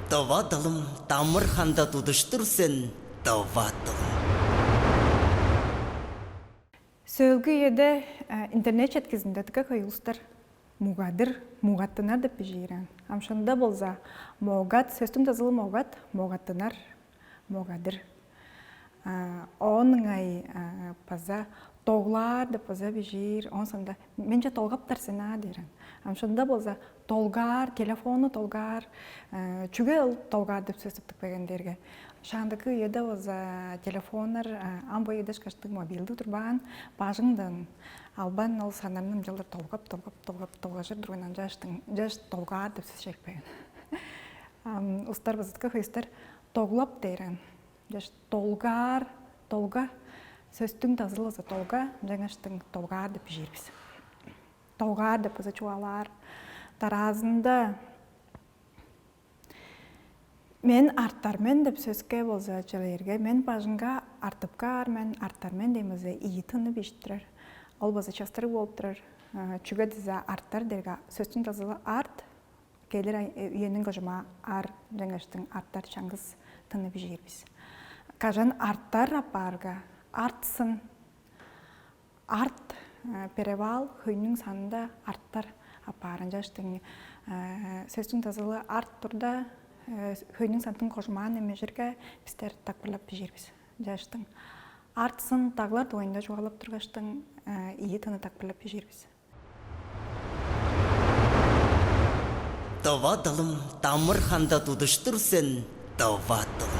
Товадылым тамыр ханда тудыштырсын, товадылым. Сөлгü ede интернет четкизинде тыка кайылыстар мугадыр, мугаттынар деп бижирен. Амшында болза, могат, сөстүм тазылы могат, могаттынар, могадыр. Оңай паза тоғлар деп паза бижир, он санда менче толгаптар сена дирен. Амшында болза, толгар, телефону толгар, чүгел толгар деп сөстүп тыкпегендерге. Шандыкы еде болза телефондар, амбо едеш каштык мобилды турбан, бажыңдан албан ол санарным жылдар толгашыр дұрғынан жаш толгар деп сөз шекпеген. Устар базытка хыйстар тоглап дейрен. Жаш толгар, толга, сөстің тазылызы толга, жаңаштың толгар деп жербіз. Толгар деп өзі чуалар. Таразында мен арттармен деп сөзге болса жылерге, мен бажынға артыпкар, мен арттармен деймізі иетіні бештірер. Ол болса частыры болып тұрар. Чүгі дізі арттар дерге сөздің тазылы арт, келер үйенің ғыжыма ар, жаңаштың арттар чаңғыз тыны бежербіз. Кажан арттар апарға, артсын, арт перевал хүйнің санында арттар апарын жаштың сөздің тазылы арт тұрда хүйнің сантын қожман емежерге біздер тақпырлап бежербіз. Жаштың артсын тағылар дойында жоғалып тұрғаштың ие тыны тақпырлап бежербіз. Товадылым тамыр ханда тудыштырсын, товадылым.